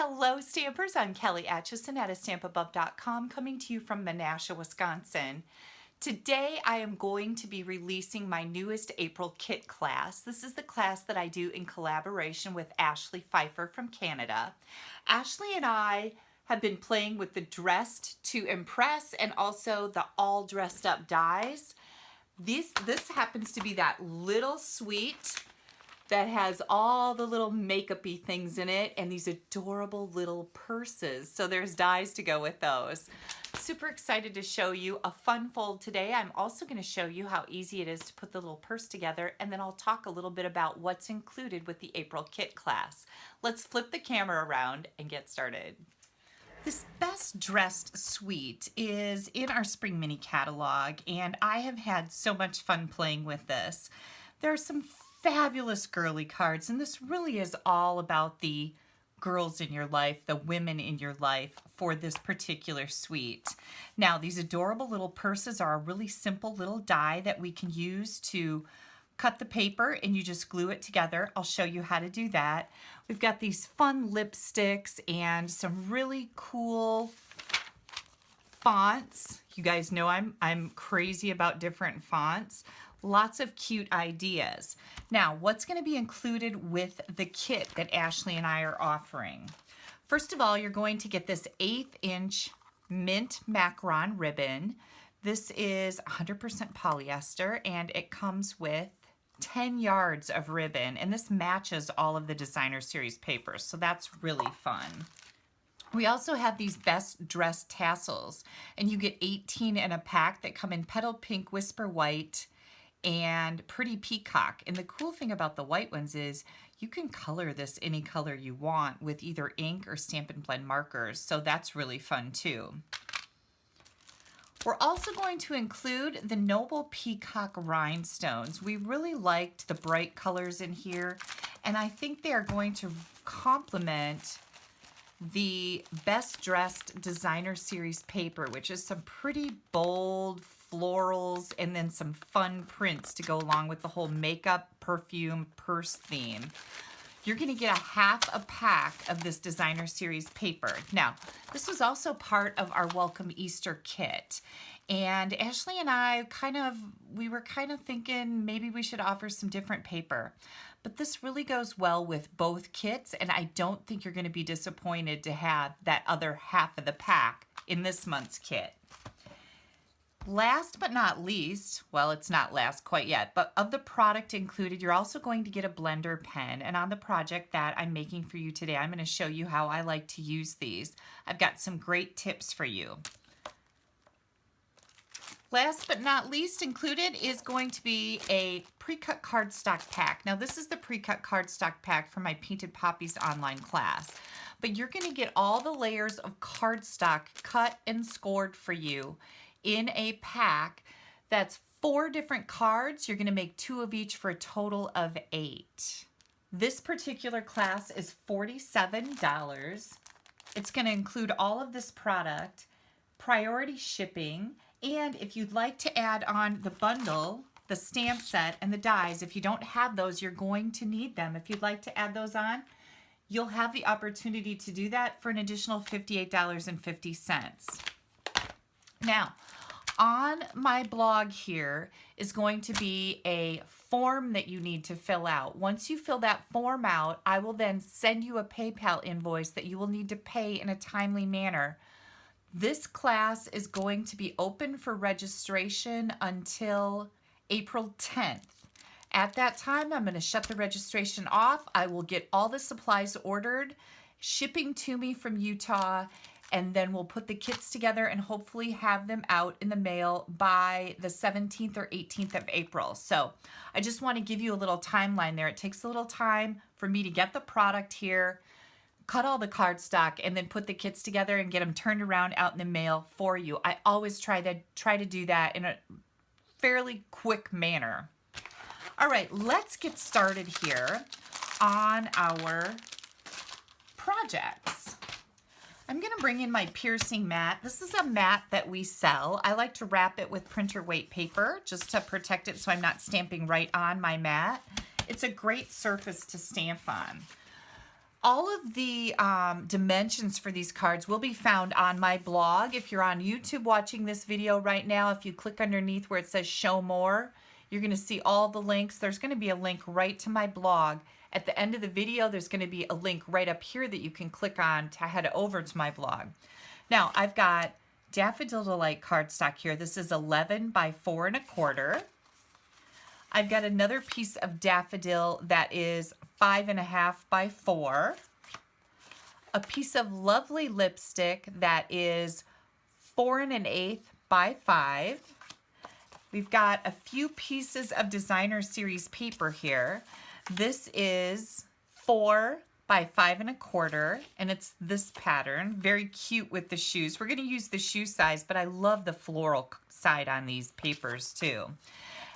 Hello Stampers, I'm Kelly Acheson at stampabove.com coming to you from Menasha, Wisconsin. Today I am going to be releasing my newest April kit class. This is the class that I do in collaboration with Ashley Pfeiffer from Canada. Ashley and I have been playing with the Dressed to Impress and also the All Dressed Up dies. This happens to be that little suite that has all the little makeup-y things in it and these adorable little purses. So there's dies to go with those. Super excited to show you a fun fold today. I'm also going to show you how easy it is to put the little purse together, and then I'll talk a little bit about what's included with the April kit class. Let's flip the camera around and get started. This Best Dressed suite is in our spring mini catalog, and I have had so much fun playing with this. There are some fabulous girly cards, and this really is all about the girls in your life, the women in your life for this particular suite. Now, these adorable little purses are a really simple little die that we can use to cut the paper and you just glue it together. I'll show you how to do that. We've got these fun lipsticks and some really cool fonts. You guys know I'm crazy about different fonts. Lots of cute ideas. Now, what's going to be included with the kit that Ashley and I are offering? First of all, you're going to get this 1/8 inch mint macaron ribbon. This is 100% polyester and it comes with 10 yards of ribbon, and this matches all of the designer series papers, so that's really fun. We also have these Best Dressed tassels, and you get 18 in a pack that come in Petal Pink, Whisper White, and Pretty Peacock. And the cool thing about the white ones is you can color this any color you want with either ink or Stampin' Blend markers, so that's really fun too. We're also going to include the Noble Peacock rhinestones. We really liked the bright colors in here, and I think they are going to complement the Best Dressed Designer Series paper, which is some pretty bold florals and then some fun prints to go along with the whole makeup, perfume, purse theme. You're going to get a half a pack of this Designer Series paper. Now, this was also part of our Welcome Easter kit. And Ashley and I we were kind of thinking maybe we should offer some different paper. But this really goes well with both kits, and I don't think you're going to be disappointed to have that other half of the pack in this month's kit. Last but not least, well, it's not last quite yet, but of the product included, you're also going to get a blender pen. And on the project that I'm making for you today, I'm going to show you how I like to use these. I've got some great tips for you. Last but not least included is going to be a pre-cut cardstock pack. Now, this is the pre-cut cardstock pack for my Painted Poppies online class. But you're going to get all the layers of cardstock cut and scored for you in a pack that's 4 different cards. You're going to make 2 of each for a total of 8. This particular class is $47. It's going to include all of this product, priority shipping, and if you'd like to add on the bundle, the stamp set, and the dies, if you don't have those, you're going to need them. If you'd like to add those on, you'll have the opportunity to do that for an additional $58.50. Now, on my blog here is going to be a form that you need to fill out. Once you fill that form out, I will then send you a PayPal invoice that you will need to pay in a timely manner. This class is going to be open for registration until April 10th. At that time, I'm going to shut the registration off. I will get all the supplies ordered, shipping to me from Utah, and then we'll put the kits together and hopefully have them out in the mail by the 17th or 18th of April. So I just want to give you a little timeline there. It takes a little time for me to get the product here, cut all the cardstock, and then put the kits together and get them turned around out in the mail for you. I always try to do that in a fairly quick manner. All right, let's get started here on our projects. I'm going to bring in my piercing mat. This is a mat that we sell. I like to wrap it with printer weight paper just to protect it so I'm not stamping right on my mat. It's a great surface to stamp on. All of the dimensions for these cards will be found on my blog. If you're on YouTube watching this video right now, if you click underneath where it says show more, you're going to see all the links. There's going to be a link right to my blog. At the end of the video, there's going to be a link right up here that you can click on to head over to my blog. Now, I've got Daffodil Delight cardstock here. This is 11 by 4 1/4. I've got another piece of daffodil that is 5 1/2 by 4. A piece of lovely lipstick that is 4 1/8 by 5. We've got a few pieces of designer series paper here. This is 4 by 5 1/4, and it's this pattern. Very cute with the shoes. We're going to use the shoe size, but I love the floral side on these papers too.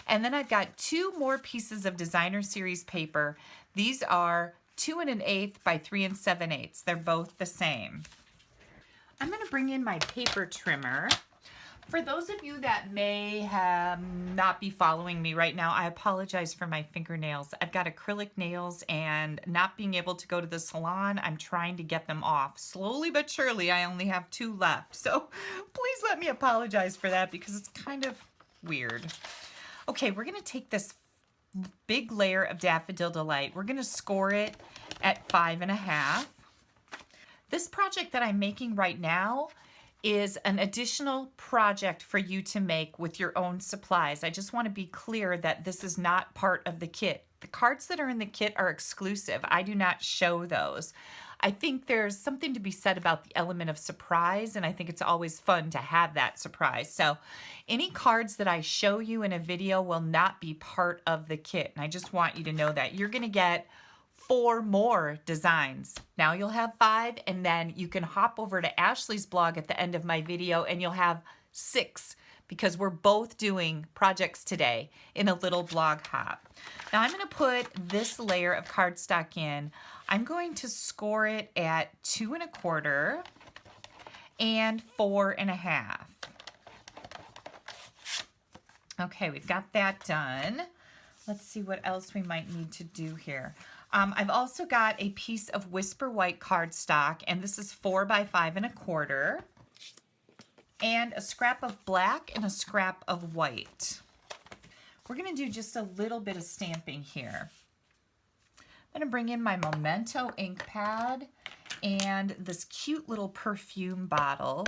And then I've got 2 more pieces of designer series paper. These are 2 1/8 by 3 7/8. They're both the same. I'm going to bring in my paper trimmer. For those of you that may not be following me right now, I apologize for my fingernails. I've got acrylic nails, and not being able to go to the salon, I'm trying to get them off. Slowly but surely, I only have 2 left. So please let me apologize for that because it's kind of weird. Okay, we're going to take this big layer of Daffodil Delight. We're going to score it at 5 1/2. This project that I'm making right now is an additional project for you to make with your own supplies. I just want to be clear that this is not part of the kit. The cards that are in the kit are exclusive. I do not show those. I think there's something to be said about the element of surprise, and I think it's always fun to have that surprise. So any cards that I show you in a video will not be part of the kit, and I just want you to know that. You're going to get 4 more designs. Now you'll have 5, and then you can hop over to Ashley's blog at the end of my video and you'll have 6, because we're both doing projects today in a little blog hop. Now I'm going to put this layer of cardstock in. I'm going to score it at 2 1/4 and 4 1/2. Okay, we've got that done. Let's see what else we might need to do here. I've also got a piece of Whisper White cardstock, and this is 4 by 5 1/4, and a scrap of black and a scrap of white. We're going to do just a little bit of stamping here. I'm going to bring in my Memento ink pad and this cute little perfume bottle.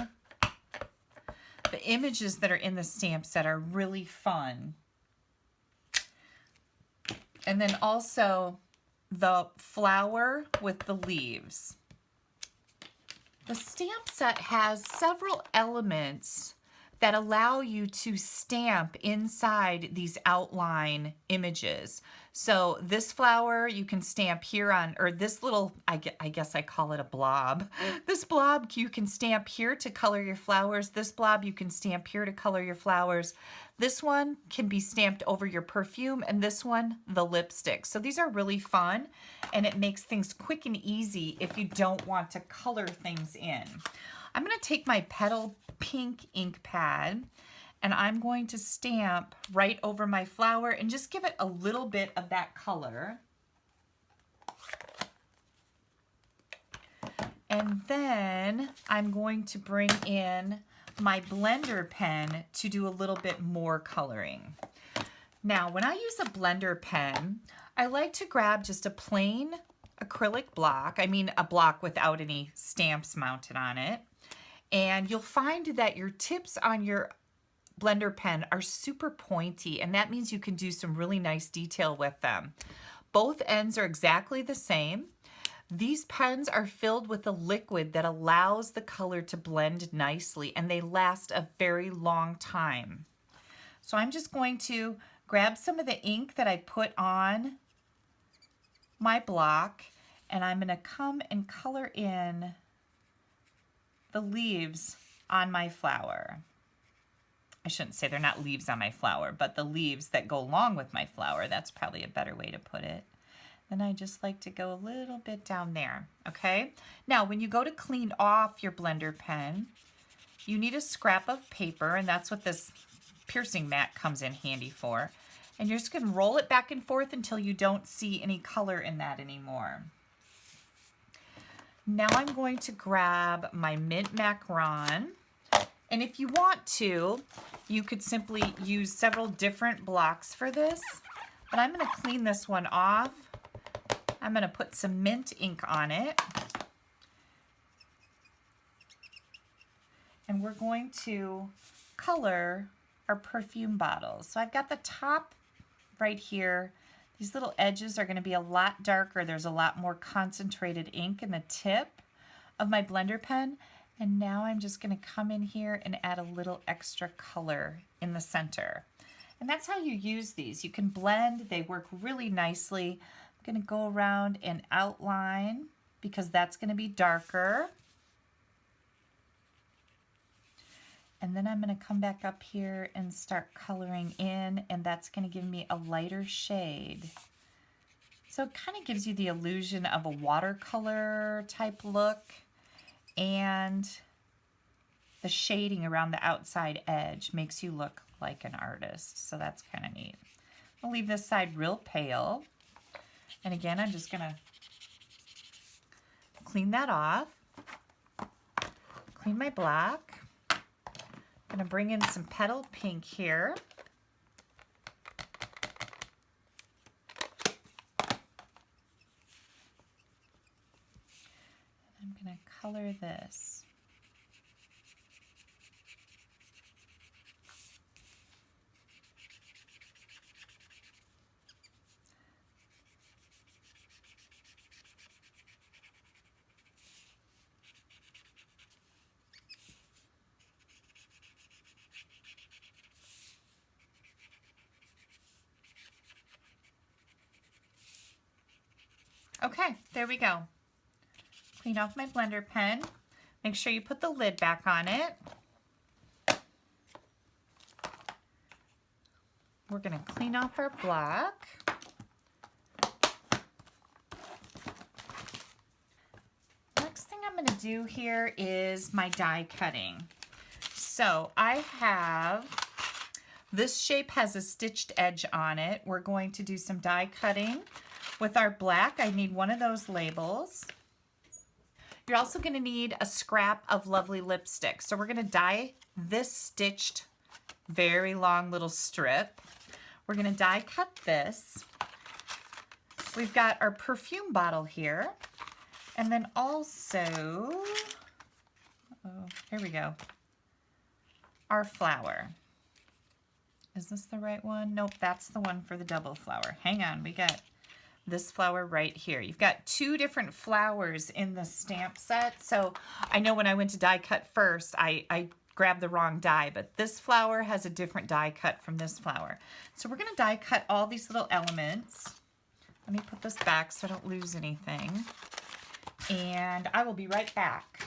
The images that are in the stamp set are really fun. And then also the flower with the leaves. The stamp set has several elements that allow you to stamp inside these outline images. So this flower you can stamp here on, or this little, I guess I call it a blob. This blob you can stamp here to color your flowers. This blob you can stamp here to color your flowers. This one can be stamped over your perfume, and this one, the lipstick. So these are really fun, and it makes things quick and easy if you don't want to color things in. I'm going to take my Petal Pink ink pad, and I'm going to stamp right over my flower and just give it a little bit of that color. And then I'm going to bring in my blender pen to do a little bit more coloring. Now, when I use a blender pen, I like to grab just a plain acrylic block. I mean, a block without any stamps mounted on it. And you'll find that your tips on your blender pen are super pointy, and that means you can do some really nice detail with them. Both ends are exactly the same. These pens are filled with a liquid that allows the color to blend nicely, and they last a very long time. So I'm just going to grab some of the ink that I put on my block, and I'm going to come and color in the leaves on my flower. I shouldn't say they're not leaves on my flower, but the leaves that go along with my flower. That's probably a better way to put it. Then I just like to go a little bit down there, okay? Now, when you go to clean off your blender pen, you need a scrap of paper, and that's what this piercing mat comes in handy for. And you're just going to roll it back and forth until you don't see any color in that anymore. Now I'm going to grab my mint macaron. And if you want to, you could simply use several different blocks for this. But I'm going to clean this one off. I'm going to put some mint ink on it. And we're going to color our perfume bottles. So I've got the top right here. These little edges are going to be a lot darker. There's a lot more concentrated ink in the tip of my blender pen. And now I'm just going to come in here and add a little extra color in the center. And that's how you use these. You can blend. They work really nicely. I'm going to go around and outline because that's going to be darker. And then I'm going to come back up here and start coloring in, and that's going to give me a lighter shade. So it kind of gives you the illusion of a watercolor type look, and the shading around the outside edge makes you look like an artist. So that's kind of neat. I'll leave this side real pale. And again, I'm just going to clean that off. Clean my black. I'm going to bring in some petal pink here. I'm going to color this. Okay, there we go. Clean off my blender pen. Make sure you put the lid back on it. We're going to clean off our black. Next thing I'm going to do here is my die cutting. So I have, this shape has a stitched edge on it. We're going to do some die cutting. With our black, I need one of those labels. You're also going to need a scrap of lovely lipstick. So we're going to die this stitched, very long little strip. We're going to die cut this. We've got our perfume bottle here. And then also, here we go, our flower. Is this the right one? Nope, that's the one for the double flower. Hang on, we got this flower right here. You've got two different flowers in the stamp set. So I know when I went to die cut first, I grabbed the wrong die, but this flower has a different die cut from this flower. So we're going to die cut all these little elements. Let me put this back so I don't lose anything. And I will be right back.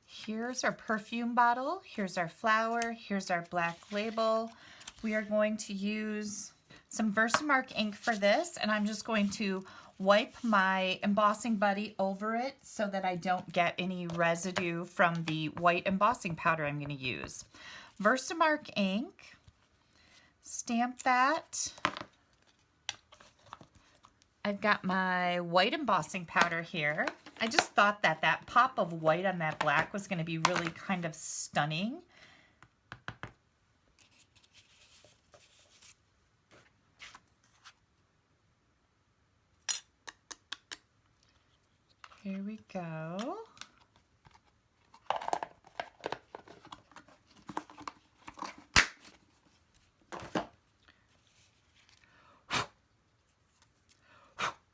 Here's our perfume bottle. Here's our flower. Here's our black label. We are going to use some Versamark ink for this, and I'm just going to wipe my embossing buddy over it so that I don't get any residue from the white embossing powder I'm going to use. Versamark ink, stamp that. I've got my white embossing powder here. I just thought that that pop of white on that black was going to be really kind of stunning. Here we go.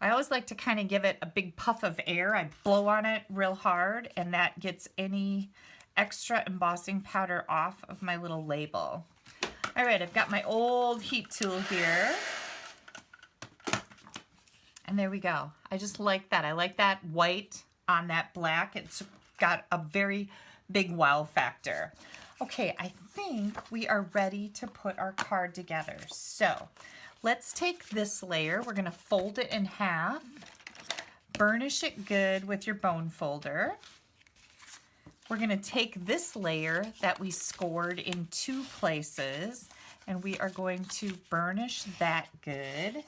I always like to kind of give it a big puff of air. I blow on it real hard, and that gets any extra embossing powder off of my little label. All right, I've got my old heat tool here. And there we go. I just like that. I like that white on that black. It's got a very big wow factor. Okay, I think we are ready to put our card together. So let's take this layer. We're going to fold it in half. Burnish it good with your bone folder. We're going to take this layer that we scored in 2 places, and we are going to burnish that good.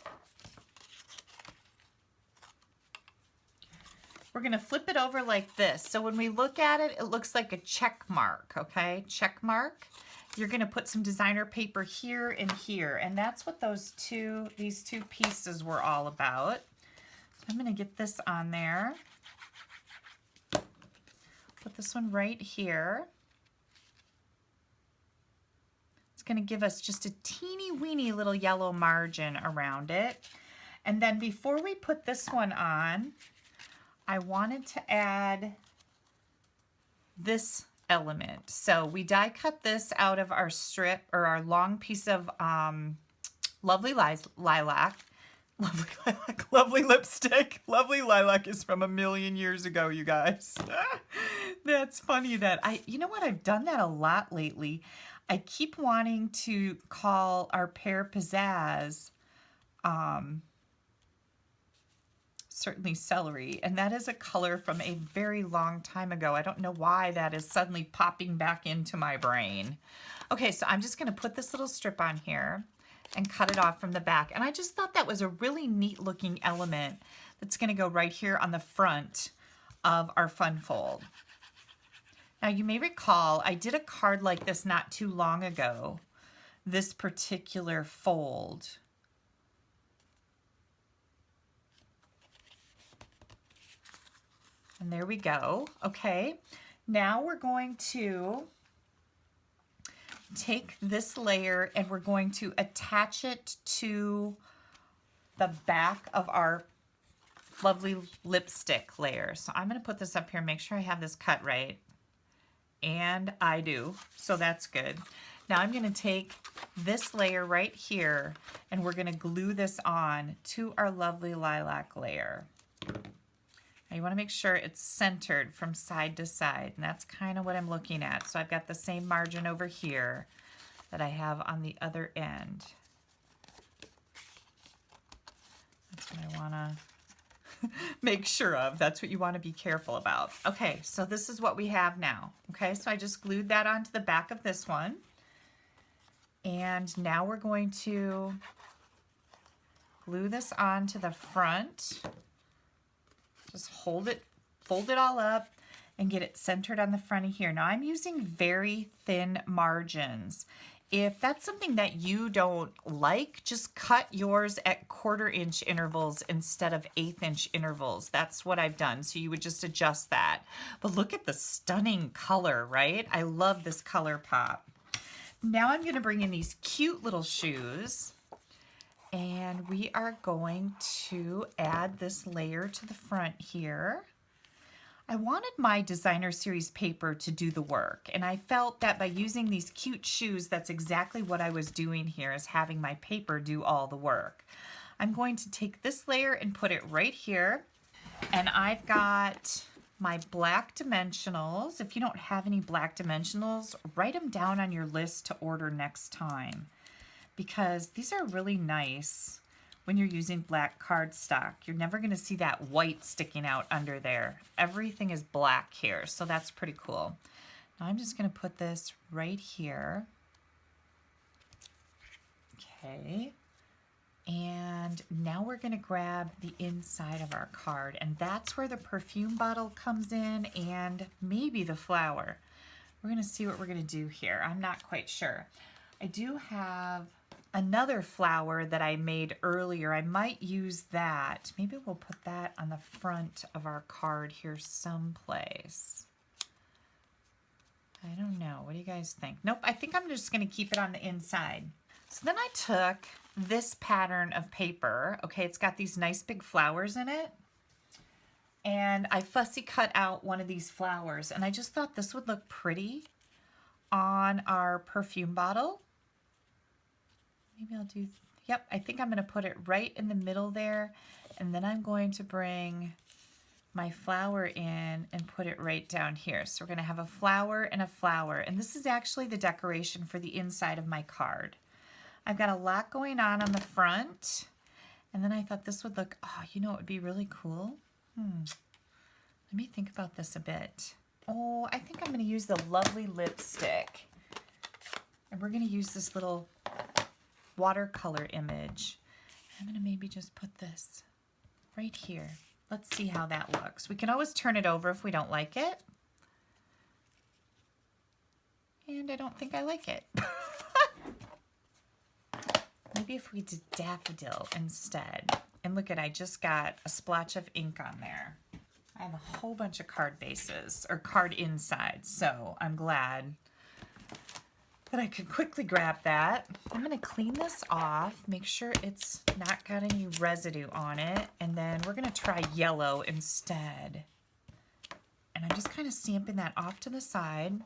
we're gonna flip it over like this. So when we look at it, it looks like a check mark, okay? Check mark. You're gonna put some designer paper here and here, and that's what these two pieces were all about. So I'm gonna get this on there. Put this one right here. It's gonna give us just a teeny weeny little yellow margin around it. And then before we put this one on, I wanted to add this element. So we die cut this out of our strip, or our long piece of lovely lilac. Lovely lilac, lovely lipstick. Lovely lilac is from 1,000,000 years ago, you guys. That's funny that you know what, I've done that a lot lately. I keep wanting to call our pear pizzazz certainly celery, and that is a color from a very long time ago. I don't know why that is suddenly popping back into my brain. Okay, so I'm just going to put this little strip on here and cut it off from the back, and I just thought that was a really neat looking element that's going to go right here on the front of our fun fold. Now you may recall I did a card like this not too long ago, this particular fold. And there we go. Okay, now we're going to take this layer and we're going to attach it to the back of our lovely lipstick layer. So I'm going to put this up here, make sure I have this cut right. And I do, so that's good. Now I'm going to take this layer right here and we're going to glue this on to our lovely lilac layer. Now you want to make sure it's centered from side to side, and that's kind of what I'm looking at. So I've got the same margin over here that I have on the other end. That's what I want to make sure of. That's what you want to be careful about. Okay, so this is what we have now. Okay, so I just glued that onto the back of this one. And now we're going to glue this onto the front. Just hold it, fold it all up, and get it centered on the front of here. Now I'm using very thin margins. If that's something that you don't like, just cut yours at 1/4 inch intervals instead of 1/8 inch intervals. That's what I've done. So you would just adjust that. But look at the stunning color, right? I love this color pop. Now I'm going to bring in these cute little shoes. And we are going to add this layer to the front here. I wanted my designer series paper to do the work, and I felt that by using these cute shoes, that's exactly what I was doing here, is having my paper do all the work. I'm going to take this layer and put it right here, and I've got my black dimensionals. If you don't have any black dimensionals, write them down on your list to order next time, because these are really nice when you're using black cardstock. You're never going to see that white sticking out under there. Everything is black here, so that's pretty cool. Now I'm just going to put this right here. Okay. And now we're going to grab the inside of our card, and that's where the perfume bottle comes in, and maybe the flower. We're going to see what we're going to do here. I'm not quite sure. I do have another flower that I made earlier. I might use that. Maybe we'll put that on the front of our card here someplace. I don't know. What do you guys think? Nope, I think I'm just going to keep it on the inside. So then I took this pattern of paper. Okay, it's got these nice big flowers in it. And I fussy cut out one of these flowers. And I just thought this would look pretty on our perfume bottle. Maybe I'll do, yep, I think I'm going to put it right in the middle there, and then I'm going to bring my flower in and put it right down here. So we're going to have a flower, and this is actually the decoration for the inside of my card. I've got a lot going on the front, and then I thought this would look, oh, you know what would be really cool? Let me think about this a bit. Oh, I think I'm going to use the lovely lipstick, and we're going to use this little watercolor image. I'm going to maybe just put this right here. Let's see how that looks. We can always turn it over if we don't like it. And I don't think I like it. Maybe if we did daffodil instead. And look at, I just got a splotch of ink on there. I have a whole bunch of card bases, or card insides, so I'm glad that I could quickly grab that. I'm gonna clean this off, make sure it's not got any residue on it, and then we're gonna try yellow instead. And I'm just kind of stamping that off to the side.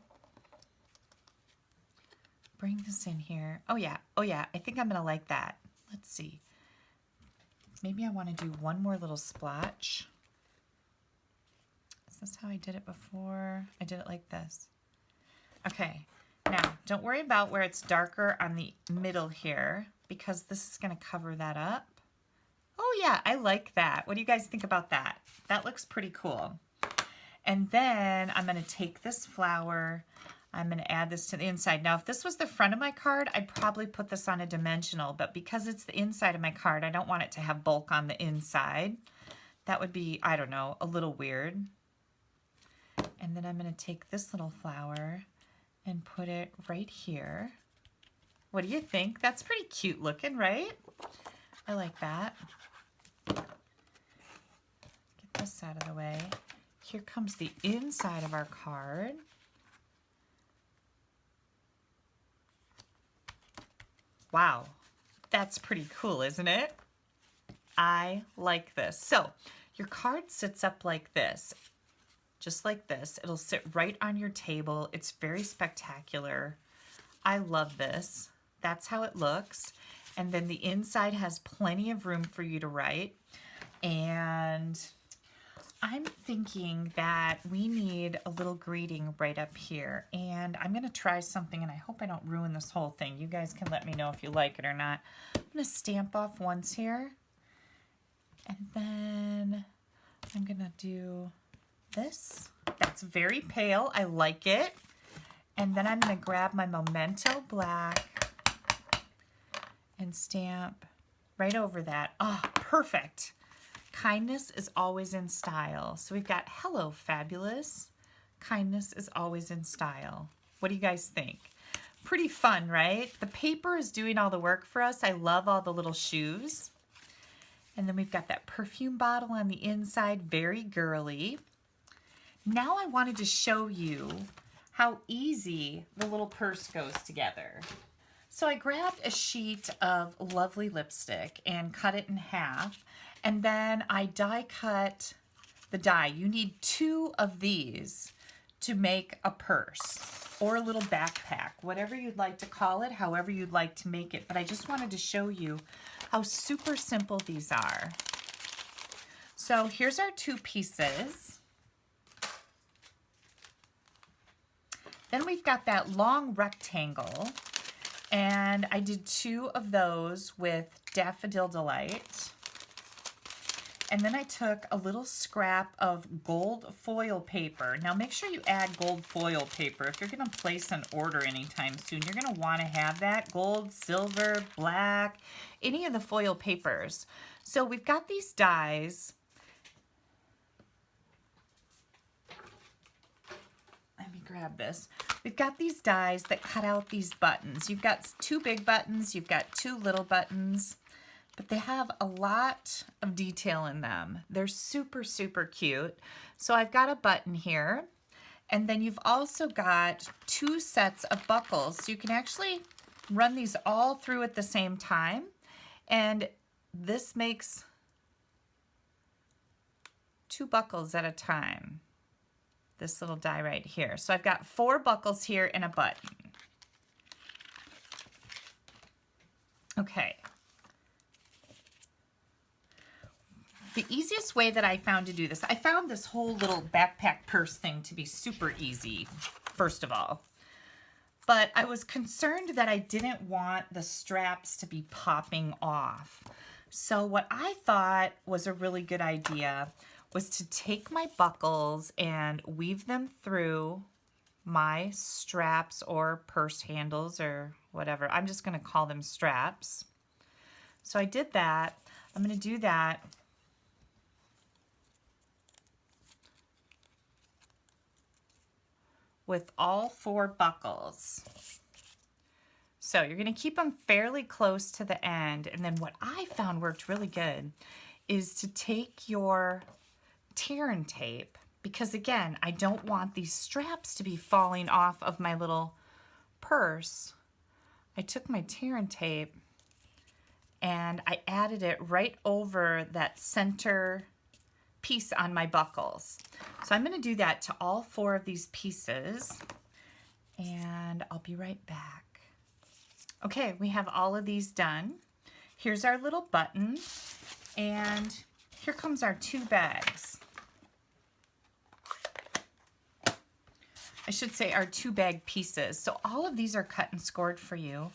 Bring this in here. Oh yeah, I think I'm gonna like that. Let's see. Maybe I wanna do one more little splotch. Is this how I did it before? I did it like this. Okay, now don't worry about where it's darker on the middle here because this is gonna cover that up. Oh yeah, I like that. What do you guys think about that? That looks pretty cool. And then I'm gonna take this flower, I'm gonna add this to the inside. Now, if this was the front of my card, I'd probably put this on a dimensional, but because it's the inside of my card, I don't want it to have bulk on the inside. That would be, I don't know, a little weird. And then I'm gonna take this little flower and put it right here. What do you think? That's pretty cute looking, right? I like that. Get this out of the way. Here comes the inside of our card. Wow, that's pretty cool, isn't it? I like this. So your card sits up like this, just like this. It'll sit right on your table. It's very spectacular. I love this. That's how it looks. And then the inside has plenty of room for you to write. And I'm thinking that we need a little greeting right up here. And I'm going to try something, and I hope I don't ruin this whole thing. You guys can let me know if you like it or not. I'm going to stamp off once here. And then I'm going to do this. That's very pale. I like it. And then I'm going to grab my Memento Black and stamp right over that. Oh, perfect. Kindness is always in style. So we've got hello, fabulous. Kindness is always in style. What do you guys think? Pretty fun, right? The paper is doing all the work for us. I love all the little shoes. And then we've got that perfume bottle on the inside, very girly. Now I wanted to show you how easy the little purse goes together. So I grabbed a sheet of lovely lipstick and cut it in half. And then I die cut the die. You need 2 of these to make a purse or a little backpack, whatever you'd like to call it, however you'd like to make it. But I just wanted to show you how super simple these are. So here's our 2 pieces. Then we've got that long rectangle, and I did 2 of those with Daffodil Delight. And then I took a little scrap of gold foil paper. Now make sure you add gold foil paper. If you're gonna place an order anytime soon, you're gonna wanna have that gold, silver, black, any of the foil papers. So we've got these dies. Let me grab this. We've got these dies that cut out these buttons. You've got 2 big buttons, you've got 2 little buttons, but they have a lot of detail in them. They're super, super cute. So I've got a button here, and then you've also got 2 sets of buckles. So you can actually run these all through at the same time, and this makes 2 buckles at a time. This little die right here. So I've got 4 buckles here and a button. Okay. The easiest way that I found to do this, I found this whole little backpack purse thing to be super easy, first of all. But I was concerned that I didn't want the straps to be popping off. So what I thought was a really good idea was to take my buckles and weave them through my straps or purse handles or whatever. I'm just going to call them straps. So I did that. I'm going to do that with all 4 buckles. So you're going to keep them fairly close to the end. And then what I found worked really good is to take your tear and tape, because again, I don't want these straps to be falling off of my little purse. I took my tear and tape and I added it right over that center piece on my buckles. So I'm going to do that to all 4 of these pieces, and I'll be right back. Okay, we have all of these done. Here's our little button, and here comes our 2 bags. I should say our 2 bag pieces. So all of these are cut and scored for you,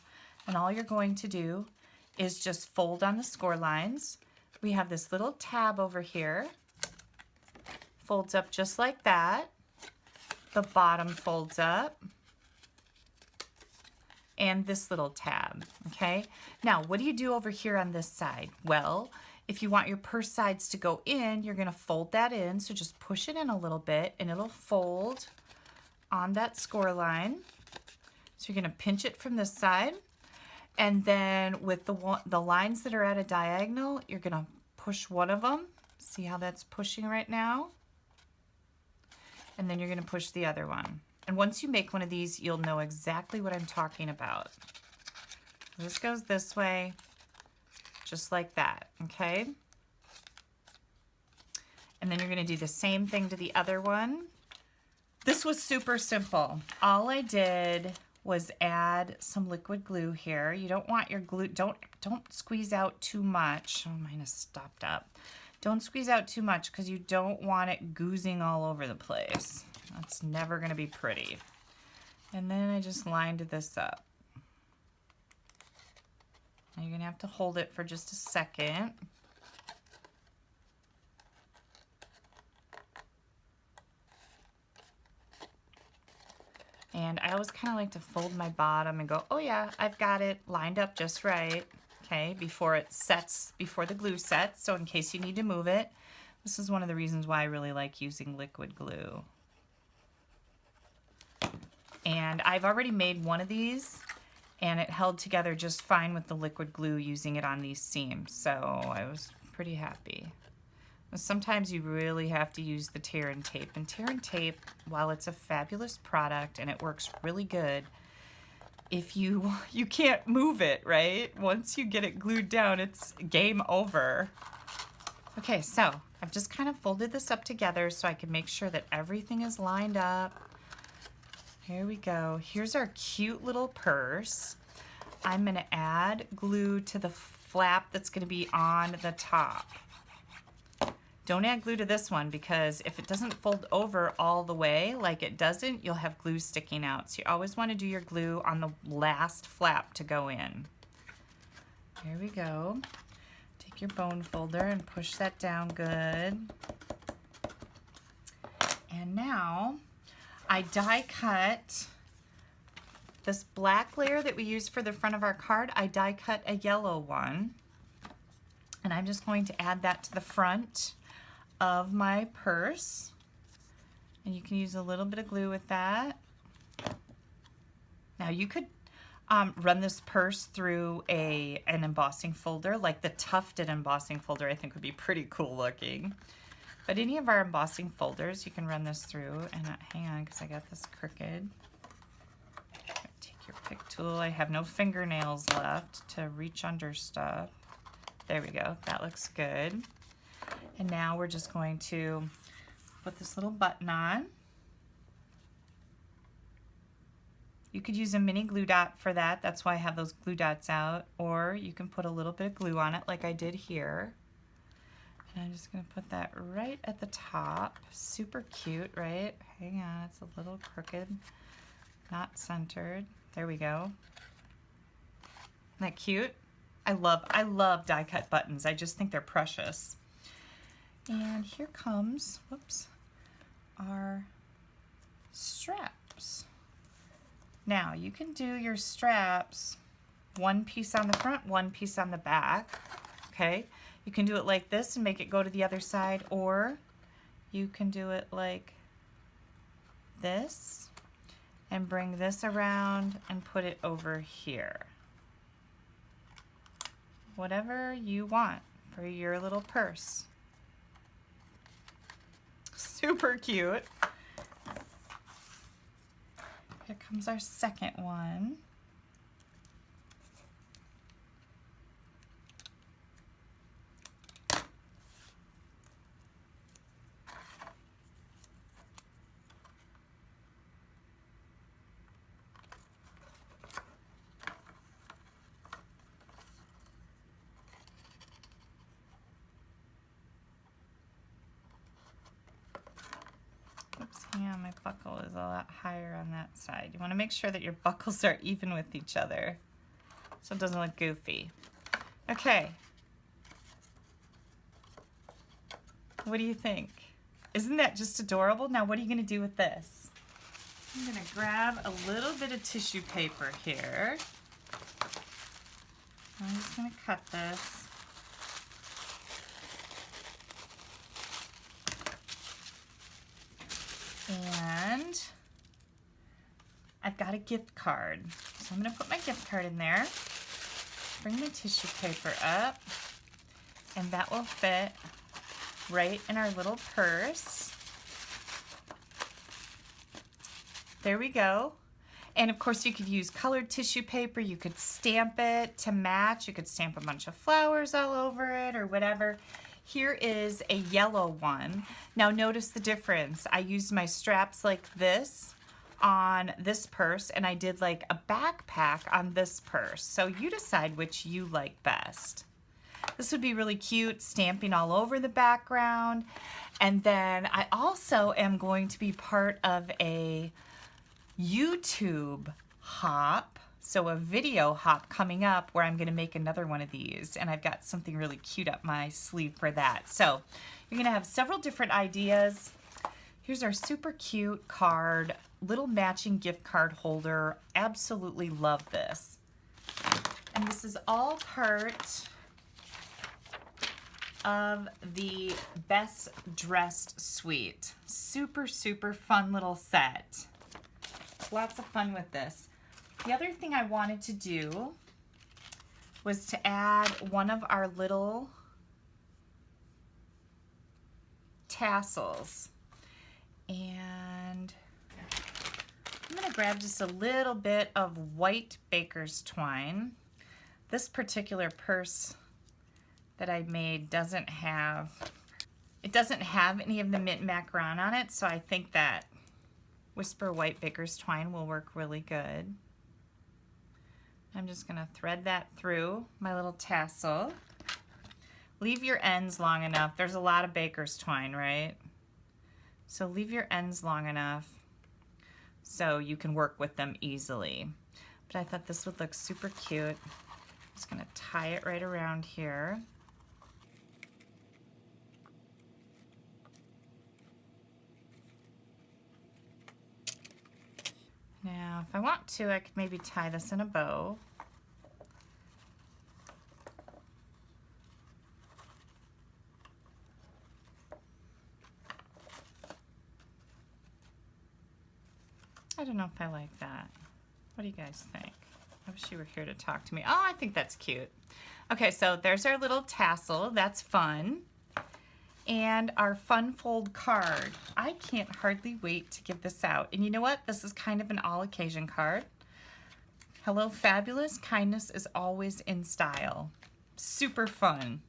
and all you're going to do is just fold on the score lines. We have this little tab over here, folds up just like that. The bottom folds up, and this little tab, okay? Now, what do you do over here on this side? Well, if you want your purse sides to go in, you're gonna fold that in, so just push it in a little bit and it'll fold on that score line. So you're gonna pinch it from this side, and then with the lines that are at a diagonal, you're gonna push one of them. See how that's pushing right now? And then you're gonna push the other one. And once you make one of these, you'll know exactly what I'm talking about. This goes this way, just like that, okay? And then you're gonna do the same thing to the other one. This was super simple. All I did was add some liquid glue here. You don't want your glue, don't squeeze out too much. Oh, mine is stopped up. Don't squeeze out too much because you don't want it goozing all over the place. That's never gonna be pretty. And then I just lined this up. Now you're gonna have to hold it for just a second. And I always kind of like to fold my bottom and go, oh yeah, I've got it lined up just right, okay, before it sets, before the glue sets, so in case you need to move it. This is one of the reasons why I really like using liquid glue. And I've already made one of these, and it held together just fine with the liquid glue using it on these seams, so I was pretty happy. Sometimes you really have to use the tear and tape, and tear and tape, while it's a fabulous product and it works really good, if you can't move it, right? Once you get it glued down, it's game over. Okay, so I've just kind of folded this up together so I can make sure that everything is lined up. Here we go. Here's our cute little purse. I'm gonna add glue to the flap that's gonna be on the top. Don't add glue to this one, because if it doesn't fold over all the way like it doesn't, you'll have glue sticking out. So you always want to do your glue on the last flap to go in. Here we go. Take your bone folder and push that down good. And now I die cut this black layer that we use for the front of our card. I die cut a yellow one, and I'm just going to add that to the front of my purse, and you can use a little bit of glue with that. Now you could run this purse through an embossing folder, like the tufted embossing folder. I think would be pretty cool looking. But any of our embossing folders, you can run this through. And hang on, because I got this crooked. Take your pick tool. I have no fingernails left to reach under stuff. There we go. That looks good. And now we're just going to put this little button on. You could use a mini glue dot for that. That's why I have those glue dots out. Or you can put a little bit of glue on it like I did here. And I'm just going to put that right at the top. Super cute, right? Hang on, it's a little crooked, not centered. There we go. Isn't that cute? I love die cut buttons. I just think they're precious. And here comes, whoops, our straps. Now you can do your straps one piece on the front, one piece on the back, okay? You can do it like this and make it go to the other side, or you can do it like this. and bring this around and put it over here. Whatever you want for your little purse. Super cute. Here comes our second one. Oops, yeah, my buckle is a lot higher on that side. You want to make sure that your buckles are even with each other so it doesn't look goofy. Okay. What do you think? Isn't that just adorable? Now what are you going to do with this? I'm going to grab a little bit of tissue paper here. I'm just going to cut this. And I've got a gift card. So I'm going to put my gift card in there, bring my tissue paper up, and that will fit right in our little purse. There we go. And of course you could use colored tissue paper. You could stamp it to match. You could stamp a bunch of flowers all over it or whatever. Here is a yellow one. Now notice the difference. I used my straps like this on this purse, and I did like a backpack on this purse. So you decide which you like best. This would be really cute, stamping all over the background. And then I also am going to be part of a YouTube hop, so a video hop coming up where I'm going to make another one of these, and I've got something really cute up my sleeve for that. So you're going to have several different ideas. Here's our super cute card, little matching gift card holder. Absolutely love this. And this is all part of the Best Dressed Suite. Super, super fun little set. Lots of fun with this. The other thing I wanted to do was to add one of our little tassels. And I'm going to grab just a little bit of white baker's twine. This particular purse that I made doesn't have any of the mint macaron on it, so I think that Whisper White Baker's Twine will work really good. I'm just going to thread that through my little tassel. Leave your ends long enough. There's a lot of baker's twine, right? So leave your ends long enough so you can work with them easily. But I thought this would look super cute. I'm just going to tie it right around here. Now, if I want to, I could maybe tie this in a bow. I don't know if I like that. What do you guys think? I wish you were here to talk to me. Oh, I think that's cute. Okay, so there's our little tassel. That's fun. And our fun fold card. I can't hardly wait to give this out. And you know what? This is kind of an all occasion card. Hello, fabulous. Kindness is always in style. Super fun.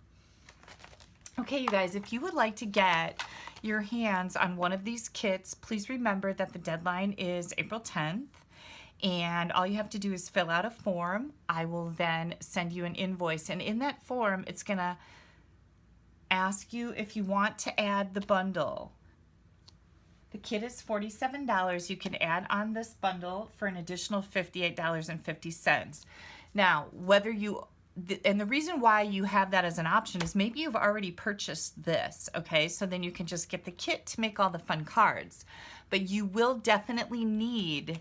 Okay, you guys, if you would like to get your hands on one of these kits, please remember that the deadline is April 10th. And all you have to do is fill out a form. I will then send you an invoice. And in that form, it's going to ask you if you want to add the bundle. The kit is $47. You can add on this bundle for an additional $58.50. Now, whether you, and the reason why you have that as an option is maybe you've already purchased this, okay? So then you can just get the kit to make all the fun cards. But you will definitely need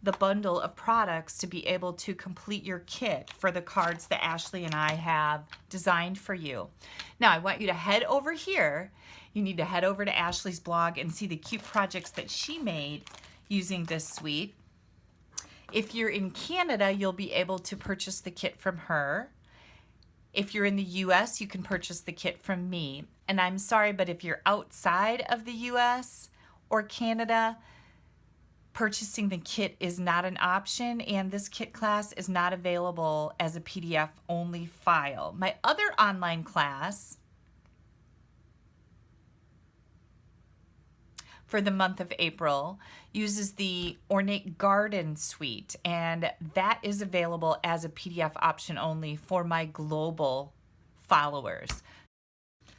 the bundle of products to be able to complete your kit for the cards that Ashley and I have designed for you. Now, I want you to head over here. You need to head over to Ashley's blog and see the cute projects that she made using this suite. If you're in Canada, you'll be able to purchase the kit from her. If you're in the US, you can purchase the kit from me. And I'm sorry, but if you're outside of the US or Canada, purchasing the kit is not an option, and this kit class is not available as a PDF only file. My other online class for the month of April uses the Ornate Garden Suite, and that is available as a PDF option only for my global followers.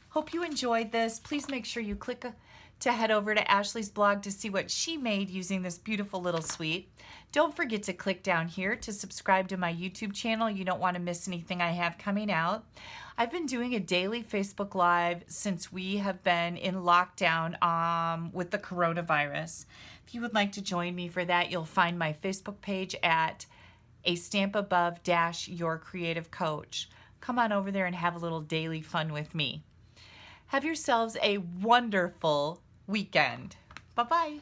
Hope you enjoyed this. Please make sure you click to head over to Ashley's blog to see what she made using this beautiful little suite. Don't forget to click down here to subscribe to my YouTube channel. You don't want to miss anything I have coming out. I've been doing a daily Facebook Live since we have been in lockdown with the coronavirus. If you would like to join me for that, you'll find my Facebook page at A Stamp Above - Your Creative Coach. Come on over there and have a little daily fun with me. Have yourselves a wonderful weekend. Bye-bye.